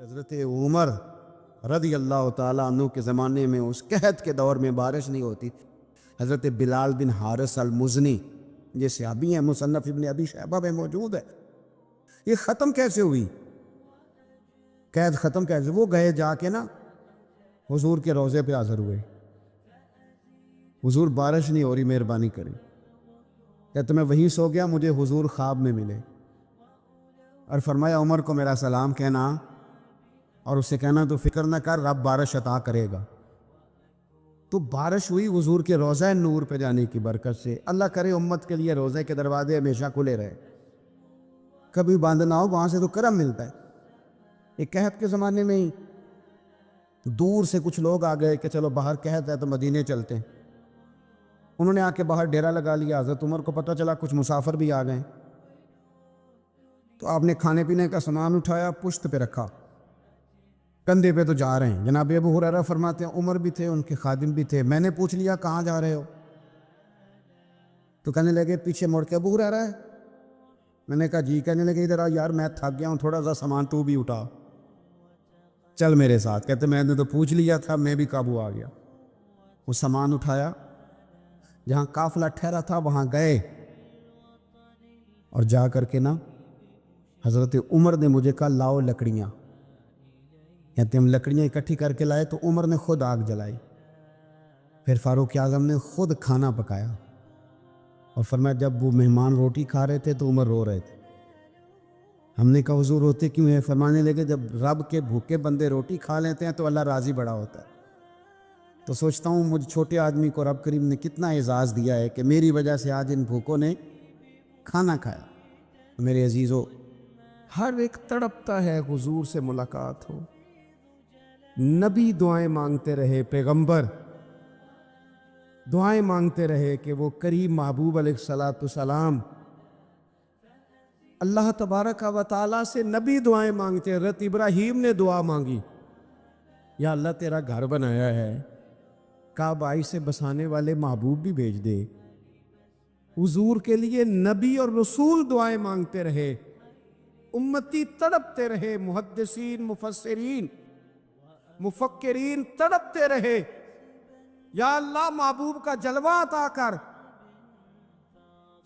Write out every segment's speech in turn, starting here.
حضرت عمر رضی اللہ تعالیٰ عنہ کے زمانے میں اس قحط کے دور میں بارش نہیں ہوتی. حضرت بلال بن حارث المزنی یہ صحابی ہیں، مصنف ابن ابی شیبہ میں موجود ہے. یہ ختم کیسے ہوئی؟ قید ختم کیسے؟ وہ گئے جا کے نا حضور کے روضے پہ حاضر ہوئے. حضور بارش نہیں ہو رہی، مہربانی کریں. کہتے میں وہیں سو گیا، مجھے حضور خواب میں ملے اور فرمایا عمر کو میرا سلام کہنا اور اسے کہنا تو فکر نہ کر، رب بارش عطا کرے گا. تو بارش ہوئی حضور کے روضہ نور پہ جانے کی برکت سے. اللہ کرے امت کے لیے روضے کے دروازے ہمیشہ کھلے رہے، کبھی بند نہ ہو، وہاں سے تو کرم ملتا ہے. ایک قحط کے زمانے میں ہی دور سے کچھ لوگ آ گئے کہ چلو باہر قحط ہے تو مدینے چلتے ہیں. انہوں نے آ کے باہر ڈیرا لگا لیا. حضرت عمر کو پتہ چلا کچھ مسافر بھی آ گئے، تو آپ نے کھانے پینے کا سامان اٹھایا، پشت پہ رکھا، کندھے پہ تو جا رہے ہیں. جناب ابو ہریرہ فرماتے ہیں عمر بھی تھے، ان کے خادم بھی تھے. میں نے پوچھ لیا کہاں جا رہے ہو؟ تو کہنے لگے پیچھے مڑ کے ابو ہریرہ ہے. میں نے کہا جی. کہنے لگے ادھر آ یار، میں تھک گیا ہوں، تھوڑا سا سامان تو بھی اٹھا، چل میرے ساتھ. کہتے میں نے تو پوچھ لیا تھا، میں بھی قابو آ گیا. وہ سامان اٹھایا، جہاں قافلہ ٹھہرا تھا وہاں گئے اور جا کر کے نا حضرت عمر نے مجھے کہا لاؤ لکڑیاں. کہتے ہم لکڑیاں اکٹھی کر کے لائے تو عمر نے خود آگ جلائی. پھر فاروق اعظم نے خود کھانا پکایا اور فرمایا جب وہ مہمان روٹی کھا رہے تھے تو عمر رو رہے تھے. ہم نے کہا حضور روتے کیوں ہیں؟ فرمانے لگے جب رب کے بھوکے بندے روٹی کھا لیتے ہیں تو اللہ راضی بڑا ہوتا ہے. تو سوچتا ہوں مجھ چھوٹے آدمی کو رب کریم نے کتنا اعزاز دیا ہے کہ میری وجہ سے آج ان بھوکوں نے کھانا کھایا. میرے عزیزو، ہر ایک تڑپتا ہے حضور سے ملاقات ہو. نبی دعائیں مانگتے رہے، پیغمبر دعائیں مانگتے رہے کہ وہ کریم محبوب علیہ الصلاۃ والسلام اللہ تبارک و تعالیٰ سے نبی دعائیں مانگتے. حضرت ابراہیم نے دعا مانگی، یا اللہ تیرا گھر بنایا ہے، کعبہ سے بسانے والے محبوب بھی بھیج دے. حضور کے لیے نبی اور رسول دعائیں مانگتے رہے، امتی تڑپتے رہے، محدثین، مفسرین، مفکرین تڑپتے رہے، یا اللہ محبوب کا جلوہ عطا کر.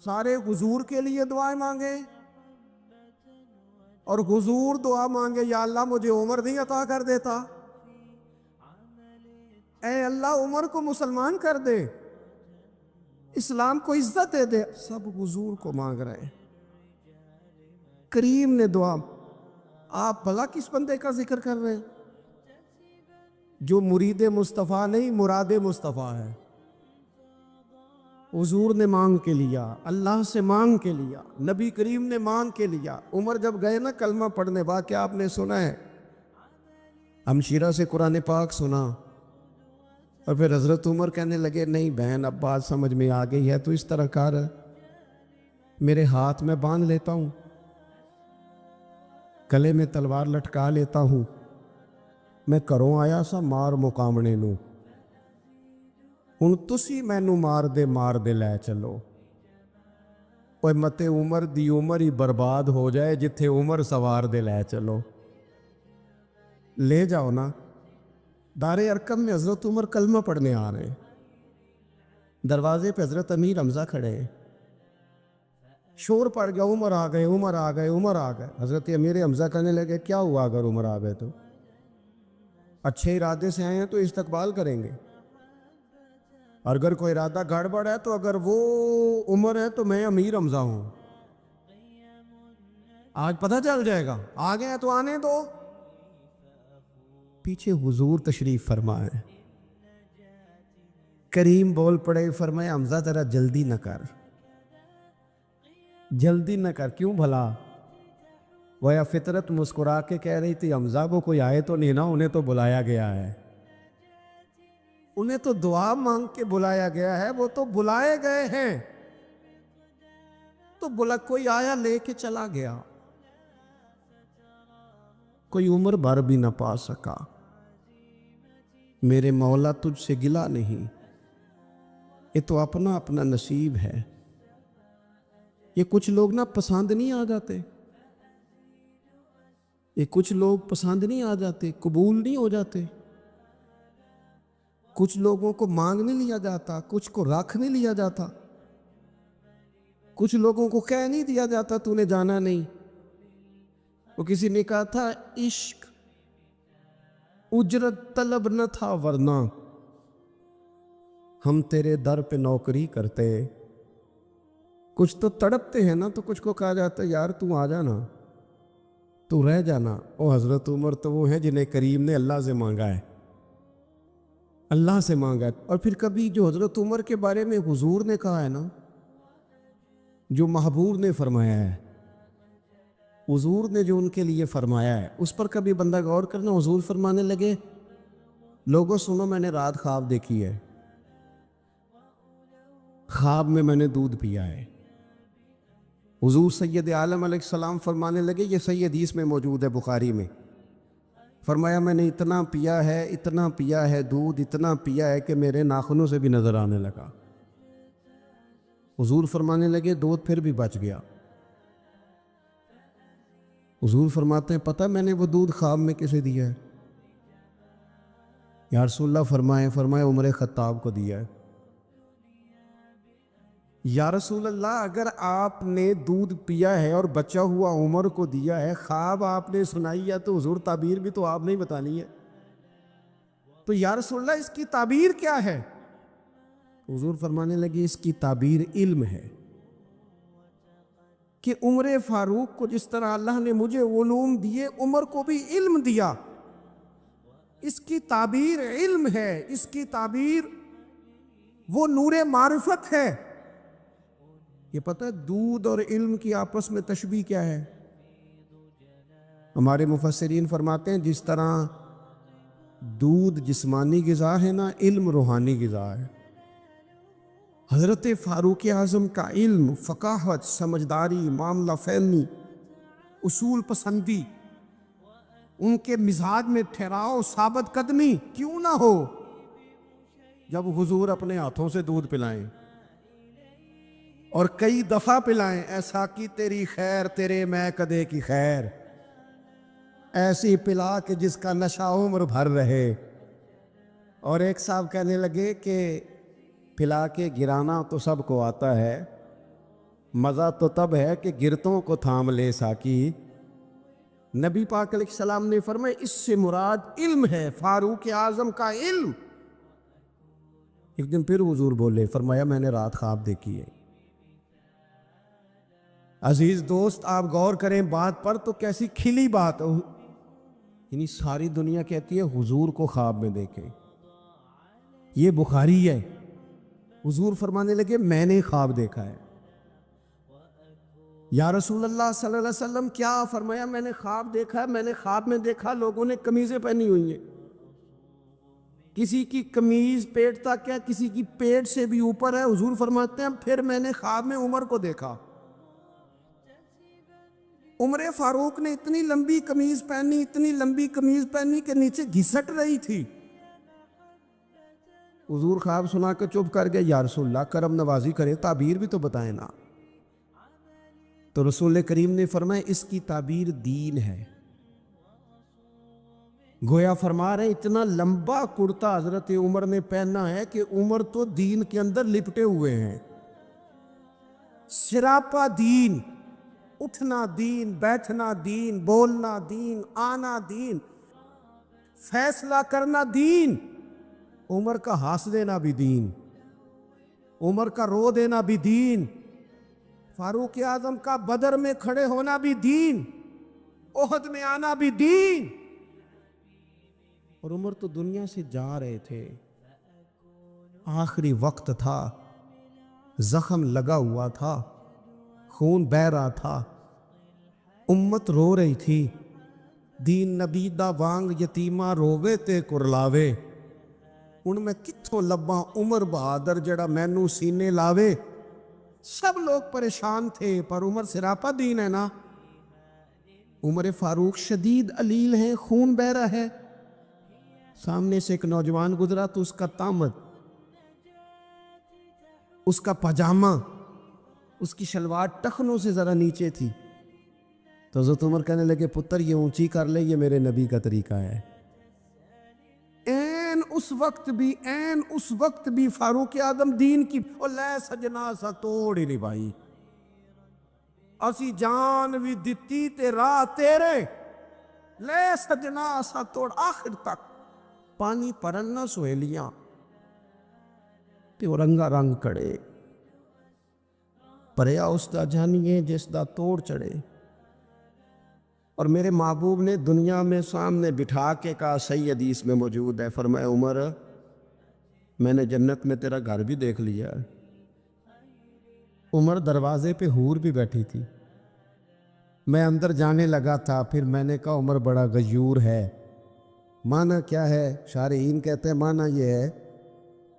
سارے حضور کے لیے دعائیں مانگے اور حضور دعا مانگے یا اللہ مجھے عمر نہیں عطا کر دیتا، اے اللہ عمر کو مسلمان کر دے، اسلام کو عزت دے دے. سب حضور کو مانگ رہے ہیں. کریم نے دعا. آپ بھلا کس بندے کا ذکر کر رہے ہیں جو مرید مصطفیٰ نہیں مراد مصطفیٰ ہے؟ حضور نے مانگ کے لیا، اللہ سے مانگ کے لیا، نبی کریم نے مانگ کے لیا. عمر جب گئے نا کلمہ پڑھنے، واقعہ آپ نے سنا ہے، ہمشیرہ سے قرآن پاک سنا اور پھر حضرت عمر کہنے لگے نہیں بہن اب بات سمجھ میں آ گئی ہے، تو اس طرح کر، میرے ہاتھ میں باندھ لیتا ہوں، گلے میں تلوار لٹکا لیتا ہوں، میں کروں آیا سا مار مقامنے نو، ہن تسی مینو مار دے لے چلو. اوے متے عمر دی عمر ہی برباد ہو جائے جتھے عمر سوار دے لے چلو. لے جاؤ نا. دار ارقم میں حضرت عمر کلمہ پڑھنے آ رہے، دروازے پہ حضرت امیر حمزہ کھڑے ہیں. شور پڑ گیا عمر آ گئے، عمر آ گئے، عمر آ گئے. حضرت امیر حمزہ کہنے لگے کیا ہوا اگر عمر آ گئے تو؟ اچھے ارادے سے آئے ہیں تو استقبال کریں گے، اور اگر کوئی ارادہ گڑبڑ ہے تو اگر وہ عمر ہے تو میں امیر حمزہ ہوں، آج پتہ چل جائے گا. آ گئے ہیں تو آنے دو. پیچھے حضور تشریف فرمائے، کریم بول پڑے، فرمایا حمزہ ذرا جلدی نہ کر، جلدی نہ کر. کیوں بھلا؟ گویا فطرت مسکرا کے کہہ رہی تھی حمزہ کو کوئی آئے تو نہیں نا، انہیں تو بلایا گیا ہے، انہیں تو دعا مانگ کے بلایا گیا ہے، وہ تو بلائے گئے ہیں. تو بلا کوئی آیا لے کے چلا گیا، کوئی عمر بھر بھی نہ پا سکا. میرے مولا تجھ سے گلا نہیں، یہ تو اپنا اپنا نصیب ہے. یہ کچھ لوگ نا پسند نہیں آ جاتے، یہ کچھ لوگ پسند نہیں آ جاتے، قبول نہیں ہو جاتے، کچھ لوگوں کو مانگ نہیں لیا جاتا، کچھ کو رکھ نہیں لیا جاتا، کچھ لوگوں کو کہہ نہیں دیا جاتا تو نے جانا نہیں۔ وہ کسی نے کہا تھا عشق اجرت طلب نہ تھا ورنہ ہم تیرے در پہ نوکری کرتے۔ کچھ تو تڑپتے ہیں نا، تو کچھ کو کہا جاتا ہے یار تو آ جانا، تو رہ جانا۔ او حضرت عمر تو وہ ہیں جنہیں کریم نے اللہ سے مانگا ہے، اللہ سے مانگا ہے۔ اور پھر کبھی جو حضرت عمر کے بارے میں حضور نے کہا ہے نا، جو محبوب نے فرمایا ہے، حضور نے جو ان کے لیے فرمایا ہے، اس پر کبھی بندہ غور کرنا۔ حضور فرمانے لگے لوگوں سنو، میں نے رات خواب دیکھی ہے، خواب میں نے دودھ پیا ہے۔ حضور سید عالم علیہ السلام فرمانے لگے، یہ صحیح حدیث میں موجود ہے بخاری میں، فرمایا میں نے اتنا پیا ہے، اتنا پیا ہے دودھ، اتنا پیا ہے کہ میرے ناخنوں سے بھی نظر آنے لگا۔ حضور فرمانے لگے دودھ پھر بھی بچ گیا۔ حضور فرماتے ہیں پتہ میں نے وہ دودھ خواب میں کسے دیا ہے؟ یا رسول اللہ فرمایا عمر خطاب کو دیا ہے۔ یا رسول اللہ اگر آپ نے دودھ پیا ہے اور بچا ہوا عمر کو دیا ہے، خواب آپ نے سنائی ہے، تو حضور تعبیر بھی تو آپ نے ہی بتانی ہے، تو یا رسول اللہ اس کی تعبیر کیا ہے؟ حضور فرمانے لگے اس کی تعبیر علم ہے، کہ عمر فاروق کو جس طرح اللہ نے مجھے علوم دیے، عمر کو بھی علم دیا، اس کی تعبیر علم ہے، اس کی تعبیر وہ نور معرفت ہے۔ یہ پتہ ہے دودھ اور علم کی آپس میں تشبیہ کیا ہے؟ ہمارے مفسرین فرماتے ہیں جس طرح دودھ جسمانی غذا ہے نا، علم روحانی غذا ہے۔ حضرت فاروق اعظم کا علم، فقاہت، سمجھداری، معاملہ فہمی، اصول پسندی، ان کے مزاج میں ٹھہراؤ، ثابت قدمی کیوں نہ ہو، جب حضور اپنے ہاتھوں سے دودھ پلائیں اور کئی دفعہ پلائیں، ایسا کی تیری خیر تیرے میں کدے کی خیر، ایسی پلا کہ جس کا نشہ عمر بھر رہے۔ اور ایک صاحب کہنے لگے کہ پلا کے گرانا تو سب کو آتا ہے، مزہ تو تب ہے کہ گرتوں کو تھام لے ساکی۔ نبی پاک علیہ السلام نے فرمایا اس سے مراد علم ہے، فاروق اعظم کا علم۔ ایک دن پھر حضور بولے، فرمایا میں نے رات خواب دیکھی ہے۔ عزیز دوست آپ غور کریں بات پر، تو کیسی کھلی بات، یعنی ساری دنیا کہتی ہے حضور کو خواب میں دیکھے، یہ بخاری ہے۔ حضور فرمانے لگے میں نے خواب دیکھا ہے۔ یا رسول اللہ صلی اللہ علیہ وسلم کیا؟ فرمایا میں نے خواب دیکھا ہے، میں نے خواب میں دیکھا لوگوں نے قمیضیں پہنی ہوئی ہیں، کسی کی قمیض پیٹ تک ہے، کسی کی پیٹ سے بھی اوپر ہے۔ حضور فرماتے ہیں پھر میں نے خواب میں عمر کو دیکھا، عمر فاروق نے اتنی لمبی قمیض پہنی، اتنی لمبی قمیض پہنی کہ نیچے گھسٹ رہی تھی۔ حضور خواب سنا کے چپ کر گئے، یا رسول اللہ کرم نوازی کرے، تعبیر بھی تو بتائیں نا۔ تو رسول کریم نے فرمایا اس کی تعبیر دین ہے۔ گویا فرما رہے اتنا لمبا کرتا حضرت عمر نے پہنا ہے کہ عمر تو دین کے اندر لپٹے ہوئے ہیں، سراپا دین، اٹھنا دین، بیٹھنا دین، بولنا دین، آنا دین، فیصلہ کرنا دین۔ عمر کا ہنس دینا بھی دین، عمر کا رو دینا بھی دین، فاروق اعظم کا بدر میں کھڑے ہونا بھی دین، احد میں آنا بھی دین۔ اور عمر تو دنیا سے جا رہے تھے، آخری وقت تھا، زخم لگا ہوا تھا، خون بہہ رہا تھا، امت رو رہی تھی، دین نبی دا وانگ یتیمہ رووے تے کرلاوے، ان میں کتھوں لباں عمر بہادر جڑا مینوں سینے لاوے۔ سب لوگ پریشان تھے، پر عمر سراپا دین ہے نا۔ عمر فاروق شدید علیل ہیں، خون بہہ رہا ہے، سامنے سے ایک نوجوان گزرا تو اس کا تامت، اس کا پاجامہ، اس کی شلوار ٹخنوں سے ذرا نیچے تھی، تو حضرت عمر کہنے لگے پتر یہ اونچی کر لے، یہ میرے نبی کا طریقہ ہے۔ این اس وقت بھی فاروق اعظم دین کی لے سجنا سا توڑ ہی نہیں بھائی، اسی جان بھی دتی تے راہ تیرے، لے سجنا سا توڑ، آخر تک پانی پرن نہ سہیلیاں تے وہ رنگا رنگ کڑے، پریا اس دا جانیے جس دا توڑ چڑھے۔ اور میرے محبوب نے دنیا میں سامنے بٹھا کے کہا، صحیح حدیث میں موجود ہے، فرمایا عمر میں نے جنت میں تیرا گھر بھی دیکھ لیا ہے۔ عمر دروازے پہ حور بھی بیٹھی تھی، میں اندر جانے لگا تھا، پھر میں نے کہا عمر بڑا غیور ہے۔ معنی کیا ہے؟ شارحین کہتے ہیں معنی یہ ہے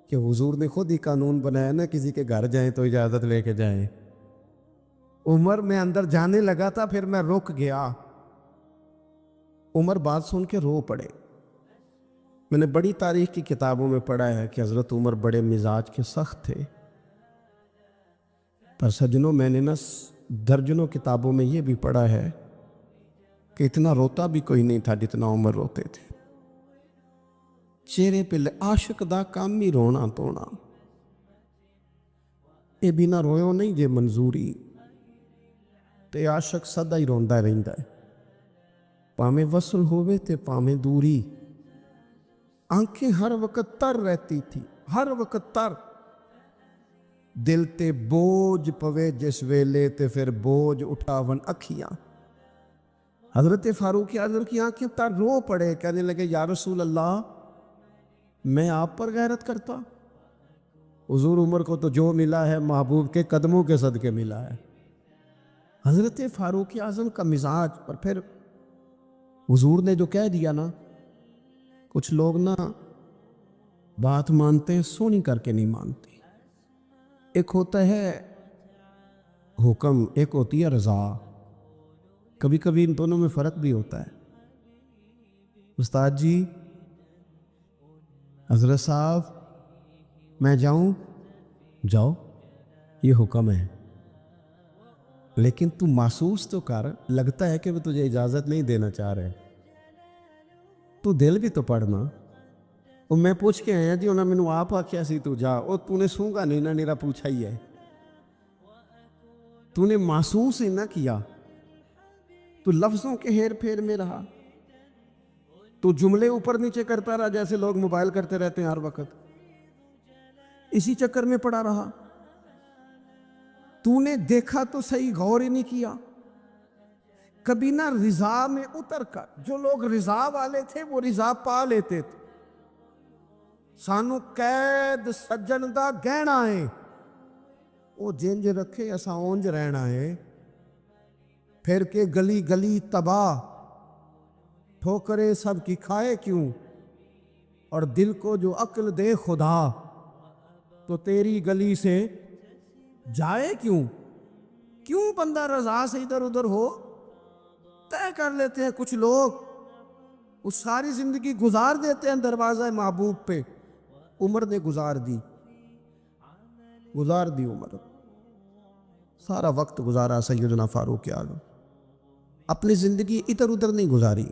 کہ حضور نے خود ہی قانون بنایا نا، کسی کے گھر جائیں تو اجازت لے کے جائیں۔ عمر میں اندر جانے لگا تھا، پھر میں رک گیا۔ عمر بات سن کے رو پڑے۔ میں نے بڑی تاریخ کی کتابوں میں پڑھا ہے کہ حضرت عمر بڑے مزاج کے سخت تھے، پر سجنوں میں نے نا درجنوں کتابوں میں یہ بھی پڑھا ہے کہ اتنا روتا بھی کوئی نہیں تھا جتنا عمر روتے تھے۔ چہرے پہ عاشق دا کام ہی رونا تونا، اے بنا رویو نہیں جے منظوری، تے عاشق سدا ہی روندا رہندا ہے، پامیں وصل ہوئے تے پامیں دوری۔ آنکھیں ہر وقت تر رہتی تھی، ہر وقت تر، دل تے بوجھ پوے جس ویلے تے پھر بوجھ اٹھاون اکھیاں۔ حضرت فاروق اعظم کی آنکھیں تر، رو پڑے، کہنے لگے یا رسول اللہ میں آپ پر غیرت کرتا؟ حضور عمر کو تو جو ملا ہے محبوب کے قدموں کے صدقے ملا ہے۔ حضرت فاروق اعظم کا مزاج، اور پھر حضور نے جو کہہ دیا نا، کچھ لوگ نا بات مانتے ہیں سونی کر کے نہیں مانتے۔ ایک ہوتا ہے حکم، ایک ہوتی ہے رضا، کبھی کبھی ان دونوں میں فرق بھی ہوتا ہے۔ استاد جی، حضرت صاحب میں جاؤں؟ جاؤ، یہ حکم ہے، لیکن تو محسوس تو کر، لگتا ہے کہ وہ تجھے اجازت نہیں دینا چاہ رہے، تو دل بھی تو پڑھنا۔ اور میں پوچھ کے آیا جی انہوں نے مینوں آپ آکھیا سی تو جا، اور تو نے سونگا نہیں نہ، نیرا پوچھا ہی ہے، تو نے محسوس ہی نہ کیا، تو لفظوں کے ہیر پھیر میں رہا، تو جملے اوپر نیچے کرتا رہا جیسے لوگ موبائل کرتے رہتے ہیں ہر وقت، اسی چکر میں پڑا رہا۔ تو نے دیکھا تو صحیح، غور ہی نہیں کیا، کبھی نہ رضا میں اتر کر، جو لوگ رضا والے تھے وہ رضا پا لیتے تھے۔ سانو قید سجن دا گہنا ہے، وہ جنج رکھے اساں اونج رہنا ہے، پھر کے گلی گلی تباہ، ٹھوکرے سب کی کھائے کیوں، اور دل کو جو عقل دے خدا، تو تیری گلی سے جائے کیوں بندہ رضا سے ادھر ادھر ہو؟ طے کر لیتے ہیں کچھ لوگ، وہ ساری زندگی گزار دیتے ہیں دروازہ محبوب پہ۔ عمر نے گزار دی عمر، سارا وقت گزارا سیدنا فاروق اعظم، اپنی زندگی ادھر ادھر نہیں گزاری،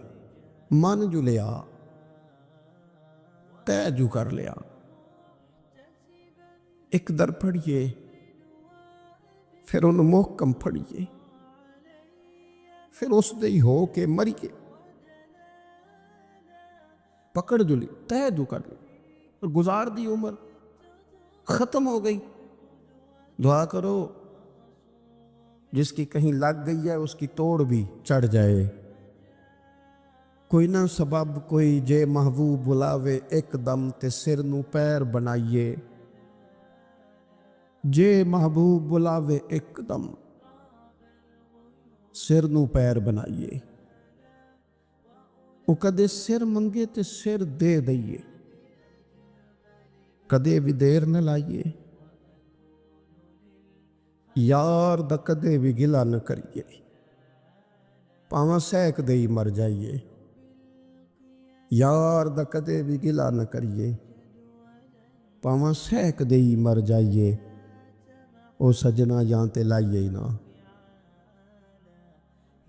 من جو لیا، طے جو کر لیا۔ ایک در پڑھیے، پھر ان محکم پڑھیے، پھر اس دے ہی ہو کے مریے، پکڑ جو لی، طے جو کر لی، اور گزار دی عمر، ختم ہو گئی۔ دعا کرو جس کی کہیں لگ گئی ہے اس کی توڑ بھی چڑھ جائے۔ کوئی نہ سبب کوئی جے محبوب بلاوے ایک دم تے سر نو پیر بنائیے، جے محبوب بلاوے ایک دم سر نو پیر بنائیے، وہ کدے سر منگے تے سر دے دئیے، کدے بھی دیر نہ لائیے، یار دا کدے بھی گلا نہ کریے، پاواں سیک دے ہی مر جائیے، یار دا کدے بھی گلا نہ کریے، پاواں سیک دے ہی مر جائیے، او سجنا یہاں تے لائیے ہی نہ۔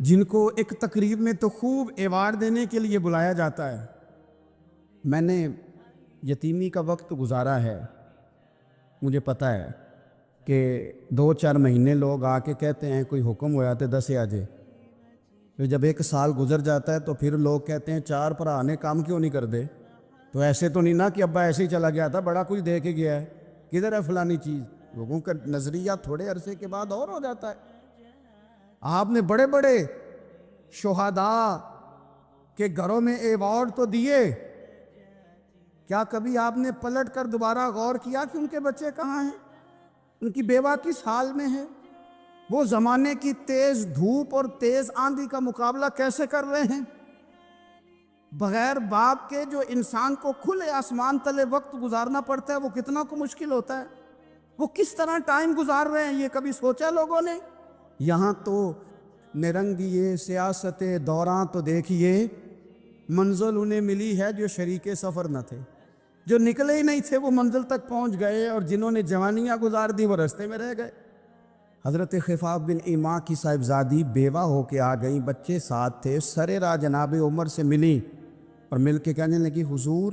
جن کو ایک تقریب میں تو خوب ایوارڈ دینے کے لیے بلایا جاتا ہے. میں نے یتیمی کا وقت گزارا ہے. مجھے پتہ ہے کہ 2-4 مہینے لوگ آ کے کہتے ہیں کوئی حکم ہوا تو 10 آجے. پھر جب 1 سال گزر جاتا ہے تو پھر لوگ کہتے ہیں 4 بھرا نے کام کیوں نہیں کر دے. تو ایسے تو نہیں نا کہ ابا ایسے ہی چلا گیا تھا, بڑا کچھ دے کے گیا ہے, کدھر ہے فلانی چیز. لوگوں کا نظریہ تھوڑے عرصے کے بعد اور ہو جاتا ہے. آپ نے بڑے بڑے شہداء کے گھروں میں ایوارڈ تو دیے, کیا کبھی آپ نے پلٹ کر دوبارہ غور کیا کہ ان کے بچے کہاں ہیں, ان کی بیوہ کس حال میں ہے, وہ زمانے کی تیز دھوپ اور تیز آندھی کا مقابلہ کیسے کر رہے ہیں. بغیر باپ کے جو انسان کو کھلے آسمان تلے وقت گزارنا پڑتا ہے وہ کتنا کو مشکل ہوتا ہے, وہ کس طرح ٹائم گزار رہے ہیں, یہ کبھی سوچا لوگوں نے. یہاں تو نرنگیے سیاست دوراں تو دیکھیے منزل انہیں ملی ہے جو شریک سفر نہ تھے, جو نکلے ہی نہیں تھے وہ منزل تک پہنچ گئے, اور جنہوں نے جوانیاں گزار دی وہ رستے میں رہ گئے. حضرت خفاف بن ایما کی صاحبزادی بیوہ ہو کے آ گئیں, بچے ساتھ تھے, سرے راہ جناب عمر سے ملی اور مل کے کہنے لگی حضور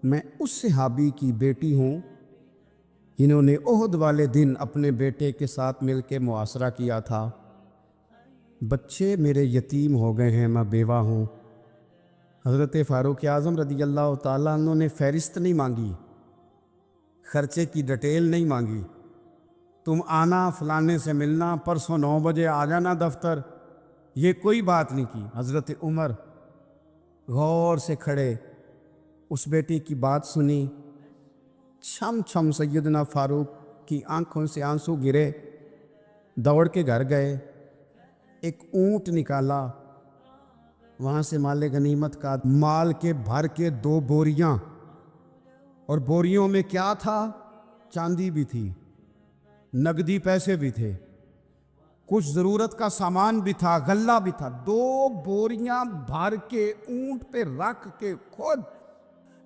میں اس صحابی کی بیٹی ہوں جنہوں نے احد والے دن اپنے بیٹے کے ساتھ مل کے معاشرہ کیا تھا. بچے میرے یتیم ہو گئے ہیں, میں بیوہ ہوں. حضرت فاروق اعظم رضی اللہ تعالیٰ عنہ نے فہرست نہیں مانگی, خرچے کی ڈیٹیل نہیں مانگی, تم آنا فلانے سے ملنا, پرسوں 9 بجے آ جانا دفتر, یہ کوئی بات نہیں کی. حضرت عمر غور سے کھڑے, اس بیٹی کی بات سنی, چھم چھم سیدنا فاروق کی آنکھوں سے آنسو گرے, دوڑ کے گھر گئے, ایک اونٹ نکالا, وہاں سے مال غنیمت کا مال کے بھر کے 2 بوریاں, اور بوریوں میں کیا تھا, چاندی بھی تھی, نقدی پیسے بھی تھے, کچھ ضرورت کا سامان بھی تھا, غلہ بھی تھا. 2 بوریاں بھر کے اونٹ پہ رکھ کے خود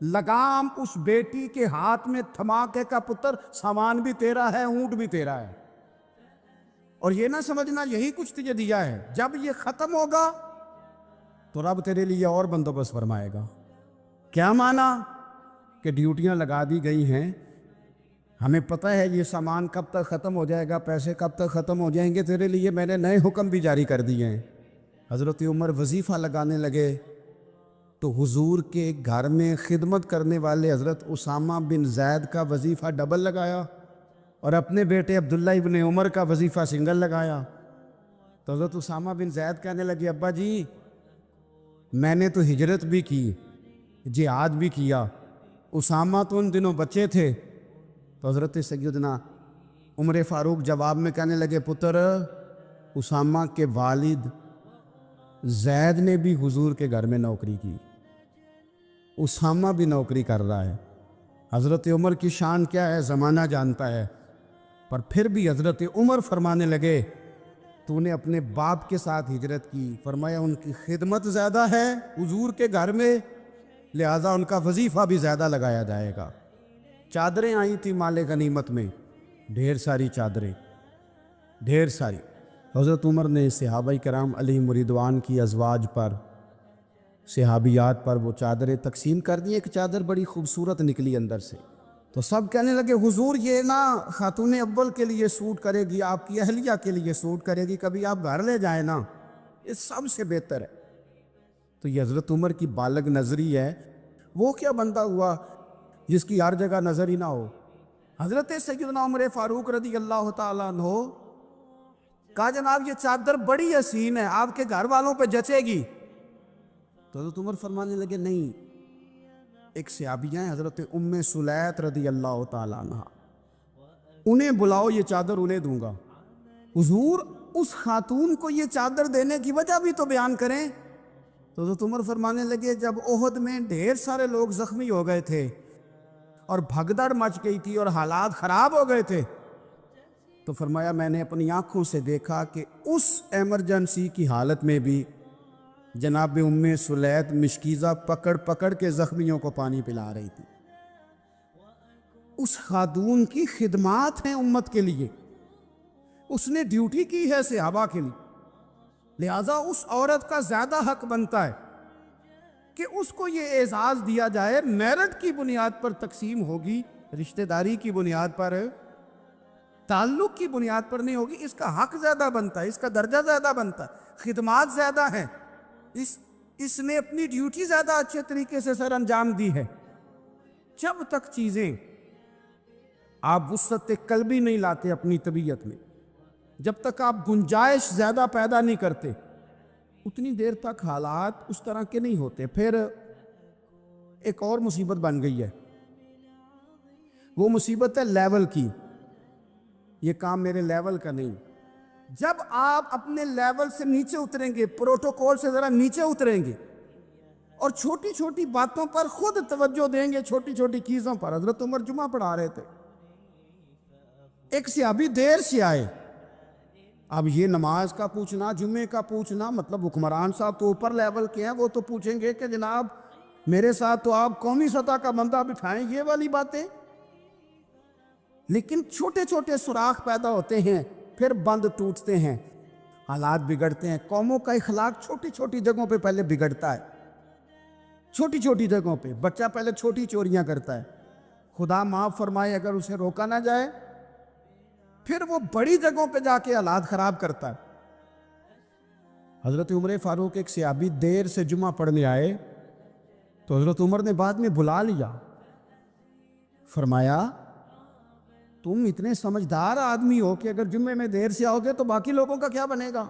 لگام اس بیٹی کے ہاتھ میں تھما کے کا پتر سامان بھی تیرا ہے, اونٹ بھی تیرا ہے, اور یہ نہ سمجھنا یہی کچھ تجھے دیا ہے, جب یہ ختم ہوگا تو رب تیرے لیے اور بندوبست فرمائے گا. کیا مانا کہ ڈیوٹیاں لگا دی گئی ہیں, ہمیں پتہ ہے یہ سامان کب تک ختم ہو جائے گا, پیسے کب تک ختم ہو جائیں گے, تیرے لیے میں نے نئے حکم بھی جاری کر دیے ہیں. حضرت عمر وظیفہ لگانے لگے تو حضور کے گھر میں خدمت کرنے والے حضرت اسامہ بن زید کا وظیفہ ڈبل لگایا, اور اپنے بیٹے عبداللہ ابن عمر کا وظیفہ سنگل لگایا. تو حضرت اسامہ بن زید کہنے لگے ابا جی میں نے تو ہجرت بھی کی, جہاد بھی کیا, اسامہ تو ان دنوں بچے تھے. تو حضرت سیدنا عمر فاروق جواب میں کہنے لگے پتر, اسامہ کے والد زید نے بھی حضور کے گھر میں نوکری کی, اسامہ بھی نوکری کر رہا ہے. حضرت عمر کی شان کیا ہے زمانہ جانتا ہے, پر پھر بھی حضرت عمر فرمانے لگے تو نے اپنے باپ کے ساتھ ہجرت کی, فرمایا ان کی خدمت زیادہ ہے حضور کے گھر میں, لہذا ان کا وظیفہ بھی زیادہ لگایا جائے گا. چادریں آئی تھی مال غنیمت میں, ڈھیر ساری چادریں, ڈھیر ساری. حضرت عمر نے صحابہ کرام علیہم رضوان کی ازواج پر, صحابیات پر وہ چادریں تقسیم کر دی. ایک چادر بڑی خوبصورت نکلی اندر سے, تو سب کہنے لگے حضور یہ نہ خاتون اول کے لیے سوٹ کرے گی, آپ کی اہلیہ کے لیے سوٹ کرے گی, کبھی آپ گھر لے جائیں نا, یہ سب سے بہتر ہے. تو یہ حضرت عمر کی بالغ نظری ہے. وہ کیا بندہ ہوا جس کی ہر جگہ نظر ہی نہ ہو. حضرت سیدنا عمر فاروق رضی اللہ تعالیٰ عنہ کہا جناب یہ چادر بڑی حسین ہے, آپ کے گھر والوں پہ جچے گی. تو حضرت عمر فرمانے لگے نہیں, ایک صحابیہ ہیں حضرت ام سلیت رضی اللہ تعالیٰ عنہ, انہیں بلاؤ, یہ چادر انہیں دوں گا. حضور اس خاتون کو یہ چادر دینے کی وجہ بھی تو بیان کریں. تو حضرت عمر فرمانے لگے جب احد میں ڈھیر سارے لوگ زخمی ہو گئے تھے اور بھگدڑ مچ گئی تھی اور حالات خراب ہو گئے تھے, تو فرمایا میں نے اپنی آنکھوں سے دیکھا کہ اس ایمرجنسی کی حالت میں بھی جناب ام سلیت مشکیزہ پکڑ پکڑ کے زخمیوں کو پانی پلا رہی تھی. اس خاتون کی خدمات ہیں امت کے لیے, اس نے ڈیوٹی کی ہے صحابہ کے لیے, لہذا اس عورت کا زیادہ حق بنتا ہے کہ اس کو یہ اعزاز دیا جائے. میرٹ کی بنیاد پر تقسیم ہوگی, رشتہ داری کی بنیاد پر, تعلق کی بنیاد پر نہیں ہوگی. اس کا حق زیادہ بنتا ہے, اس کا درجہ زیادہ بنتا ہے, خدمات زیادہ ہیں, اس نے اپنی ڈیوٹی زیادہ اچھے طریقے سے سر انجام دی ہے. جب تک چیزیں آپ وسعت قلبی نہیں لاتے اپنی طبیعت میں, جب تک آپ گنجائش زیادہ پیدا نہیں کرتے, اتنی دیر تک حالات اس طرح کے نہیں ہوتے. پھر ایک اور مصیبت بن گئی ہے, وہ مصیبت ہے لیول کی. یہ کام میرے لیول کا نہیں. جب آپ اپنے لیول سے نیچے اتریں گے, پروٹوکول سے ذرا نیچے اتریں گے اور چھوٹی چھوٹی باتوں پر خود توجہ دیں گے, چھوٹی چھوٹی چیزوں پر. حضرت عمر جمعہ پڑھا رہے تھے, ایک صحابی دیر سے آئے. اب یہ نماز کا پوچھنا, جمعے کا پوچھنا, مطلب حکمران صاحب تو اوپر لیول کے ہیں, وہ تو پوچھیں گے کہ جناب میرے ساتھ تو آپ قومی سطح کا بندہ بٹھائیں, یہ والی باتیں. لیکن چھوٹے چھوٹے سوراخ پیدا ہوتے ہیں, پھر بند ٹوٹتے ہیں, حالات بگڑتے ہیں. قوموں کا اخلاق چھوٹی چھوٹی جگہوں پہ پہلے بگڑتا ہے. چھوٹی چھوٹی جگہوں پہ بچہ پہلے چھوٹی چوریاں کرتا ہے, خدا معاف فرمائے اگر اسے روکا نہ جائے, پھر وہ بڑی جگہوں پہ جا کے حالات خراب کرتا ہے. حضرت عمر فاروق ایک صحابی دیر سے جمعہ پڑھنے آئے تو حضرت عمر نے بعد میں بلا لیا, فرمایا تم اتنے سمجھدار آدمی ہو کہ اگر جمعے میں دیر سے آؤ گے تو باقی لوگوں کا کیا بنے گا.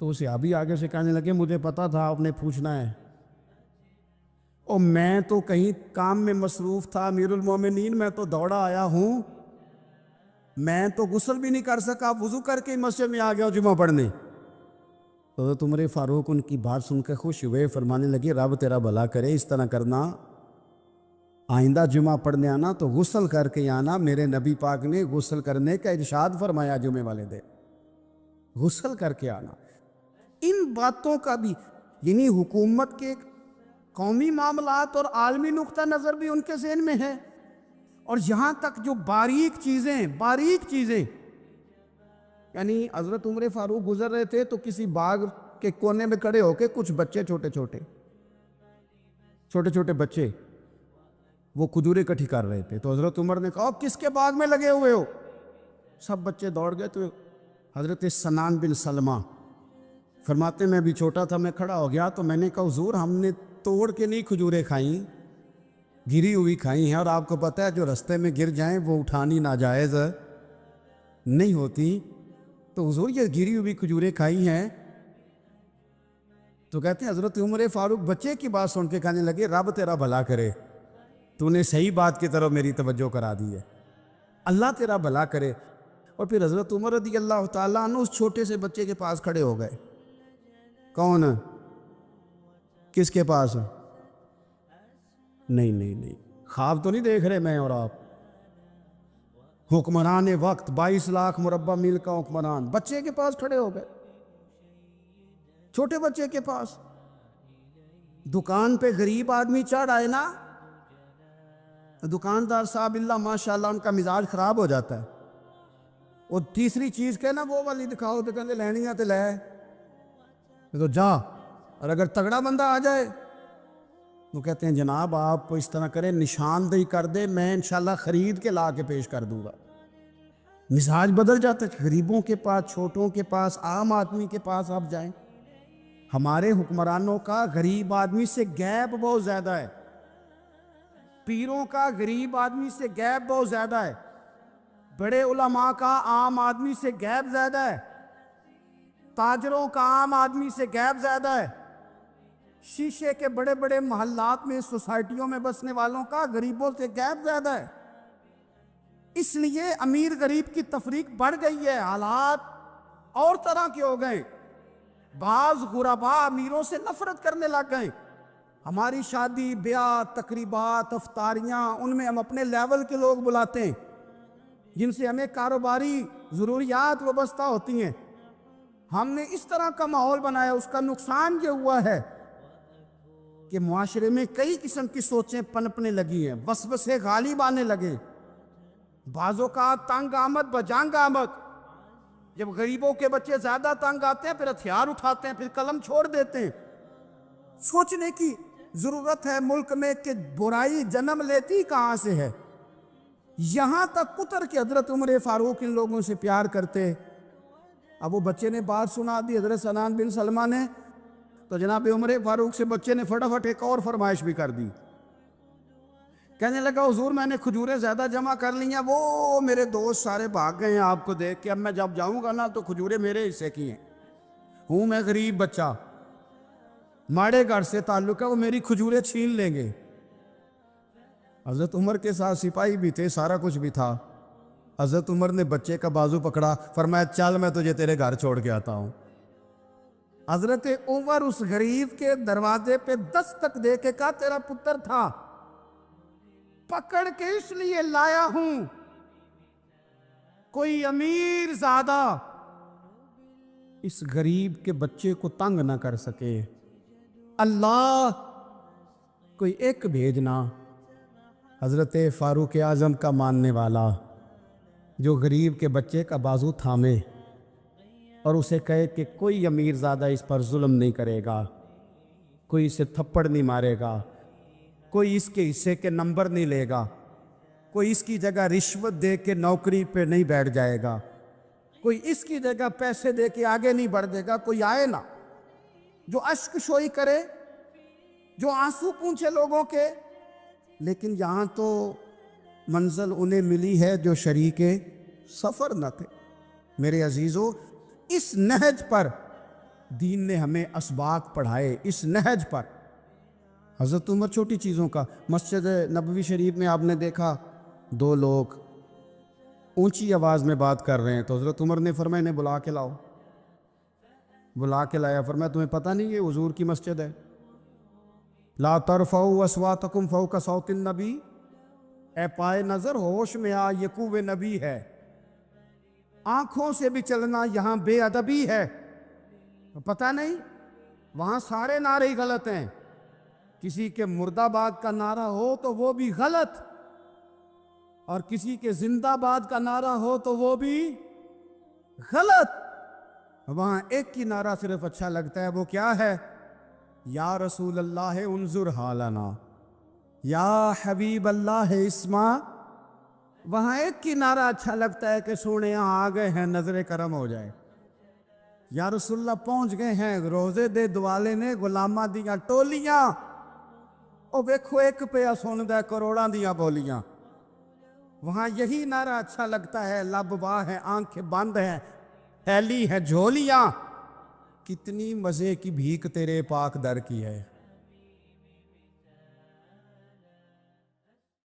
تو صحابی آگے سے کہنے لگے مجھے پتا تھا آپ نے پوچھنا ہے, اور میں تو کہیں کام میں مصروف تھا امیر المومنین, میں تو دوڑا آیا ہوں, میں تو غسل بھی نہیں کر سکا, وضو کر کے مسجد میں آ گیا جمعہ پڑھنے. تو حضرت عمر فاروق ان کی بات سن کے خوش ہوئے, فرمانے لگے رب تیرا بھلا کرے, اس طرح کرنا, آئندہ جمعہ پڑھنے آنا تو غسل کر کے آنا. میرے نبی پاک نے غسل کرنے کا ارشاد فرمایا جمعے والے دن, غسل کر کے آنا. ان باتوں کا بھی, یعنی حکومت کے قومی معاملات اور عالمی نقطہ نظر بھی ان کے ذہن میں ہے, اور یہاں تک جو باریک چیزیں, یعنی حضرت عمر فاروق گزر رہے تھے تو کسی باغ کے کونے میں کھڑے ہو کے کچھ بچے چھوٹے چھوٹے بچے وہ کھجوریں اکٹھی کر رہے تھے. تو حضرت عمر نے کہا کس کے باغ میں لگے ہوئے ہو؟ سب بچے دوڑ گئے. تو حضرت سنان بن سلمہ فرماتے میں بھی چھوٹا تھا, میں کھڑا ہو گیا تو میں نے کہا حضور ہم نے توڑ کے نہیں کھجوریں کھائیں, گری ہوئی کھائی ہیں, اور آپ کو پتہ ہے جو رستے میں گر جائیں وہ اٹھانی ناجائز نہیں ہوتی, تو حضور یہ گری ہوئی کھجوریں کھائی ہیں. تو کہتے ہیں حضرت عمر فاروق بچے کی بات سن کے کہنے لگے رب تیرا بھلا کرے, تو نے صحیح بات کی طرف میری توجہ کرا دی ہے, اللہ تیرا بھلا کرے. اور پھر حضرت عمر رضی اللہ تعالیٰ عنہ اس چھوٹے سے بچے کے پاس کھڑے ہو گئے. کون؟ کس کے پاس؟ نہیں, خواب تو نہیں دیکھ رہے میں اور آپ. حکمران وقت 22 لاکھ مربع میل کا حکمران بچے کے پاس کھڑے ہو گئے, چھوٹے بچے کے پاس. دکان پہ غریب آدمی چڑھ آئے نا, دکاندار صاحب اللہ ماشاءاللہ ان کا مزاج خراب ہو جاتا ہے. وہ تیسری چیز کہنا وہ والی دکھاؤ تو کہتے لینیاں تو لے, تو جا. اور اگر تگڑا بندہ آ جائے تو کہتے ہیں جناب آپ اس طرح کریں نشاندہی کر دے, میں انشاءاللہ خرید کے لا کے پیش کر دوں گا. مزاج بدل جاتا ہے. غریبوں کے پاس, چھوٹوں کے پاس, عام آدمی کے پاس آپ جائیں. ہمارے حکمرانوں کا غریب آدمی سے گیپ بہت زیادہ ہے, پیروں کا غریب آدمی سے گیپ بہت زیادہ ہے, بڑے علماء کا عام آدمی سے گیپ زیادہ ہے, تاجروں کا عام آدمی سے گیپ زیادہ ہے, شیشے کے بڑے بڑے محلات میں سوسائٹیوں میں بسنے والوں کا غریبوں سے گیپ زیادہ ہے. اس لیے امیر غریب کی تفریق بڑھ گئی ہے, حالات اور طرح کے ہو گئے. بعض غربا امیروں سے نفرت کرنے لگ گئے. ہماری شادی بیاہ تقریبات افطاریاں ان میں ہم اپنے لیول کے لوگ بلاتے ہیں جن سے ہمیں کاروباری ضروریات وابستہ ہوتی ہیں. ہم نے اس طرح کا ماحول بنایا, اس کا نقصان یہ ہوا ہے کہ معاشرے میں کئی قسم کی سوچیں پنپنے لگی ہیں, وسوسے غالب آنے لگے, بعضوں کا تنگ آمد بجنگ آمد. جب غریبوں کے بچے زیادہ تنگ آتے ہیں پھر ہتھیار اٹھاتے ہیں، پھر قلم چھوڑ دیتے ہیں۔ سوچنے کی ضرورت ہے ملک میں کہ برائی جنم لیتی کہاں سے ہے۔ یہاں تک اتر کے حضرت عمر فاروق ان لوگوں سے پیار کرتے۔ اب وہ بچے نے بات سنا دی حضرت سنان بن سلمہ نے، تو جناب عمر فاروق سے بچے نے فٹافٹ ایک اور فرمائش بھی کر دی۔ کہنے لگا حضور میں نے کھجوریں زیادہ جمع کر لی ہیں، وہ میرے دوست سارے بھاگ گئے ہیں آپ کو دیکھ کے، اب میں جب جاؤں گا نا تو کھجوریں میرے حصے کی ہیں، ہوں میں غریب بچہ، ماڑے گھر سے تعلق ہے، وہ میری کھجوریں چھین لیں گے۔ حضرت عمر کے ساتھ سپاہی بھی تھے، سارا کچھ بھی تھا۔ حضرت عمر نے بچے کا بازو پکڑا، فرمایا چل میں تجھے تیرے گھر چھوڑ کے آتا ہوں۔ حضرت عمر اس غریب کے دروازے پہ دستک دے کے کہا تیرا پتر تھا، پکڑ کے اس لیے لایا ہوں، کوئی امیر زادہ اس غریب کے بچے کو تنگ نہ کر سکے، اللہ کوئی ایک بھیجنا حضرت فاروق اعظم کا ماننے والا، جو غریب کے بچے کا بازو تھامے اور اسے کہے کہ کوئی امیر زادہ اس پر ظلم نہیں کرے گا، کوئی اسے تھپڑ نہیں مارے گا، کوئی اس کے حصے کے نمبر نہیں لے گا، کوئی اس کی جگہ رشوت دے کے نوکری پہ نہیں بیٹھ جائے گا، کوئی اس کی جگہ پیسے دے کے آگے نہیں بڑھ دے گا، کوئی آئے نا جو اشک شوئی کرے، جو آنسو پونچھے لوگوں کے۔ لیکن یہاں تو منزل انہیں ملی ہے جو شریک سفر نہ تھے۔ میرے عزیزو، اس نہج پر دین نے ہمیں اسباق پڑھائے، اس نہج پر۔ حضرت عمر چھوٹی چیزوں کا، مسجد نبوی شریف میں آپ نے دیکھا دو لوگ اونچی آواز میں بات کر رہے ہیں، تو حضرت عمر نے فرمایا انہیں بلا کے لاؤ۔ بلا کے لایا، فرمایا تمہیں پتہ نہیں یہ حضور کی مسجد ہے؟ لا ترفعوا اصواتکم فوق صوت النبی، اے پائے نظر ہوش میں آ، یہ کوہ نبی ہے، آنکھوں سے بھی چلنا یہاں بے ادبی ہے۔ پتہ نہیں وہاں سارے نعرے ہی غلط ہیں، کسی کے مرد آباد کا نعرہ ہو تو وہ بھی غلط، اور کسی کے زندہ آباد کا نعرہ ہو تو وہ بھی غلط۔ وہاں ایک کی نعرہ صرف اچھا لگتا ہے، وہ کیا ہے؟ یا رسول اللہ انظر حالنا، یا حبیب اللہ اسما۔ وہاں ایک کی نعرہ اچھا لگتا ہے کہ سونے یہاں آ گئے ہیں، نظر کرم ہو جائے، یا رسول اللہ پہنچ گئے ہیں، روزے دے دوالے نے غلامہ دیاں ٹولیاں، او ویکھو ایک پہ سن دے کروڑاں دیاں بولیاں۔ وہاں یہی نعرہ اچھا لگتا ہے، لب واہ ہے، آنکھیں بند ہیں، پھیلی ہے جھولیاں، کتنی مزے کی بھیک تیرے پاک در کی ہے۔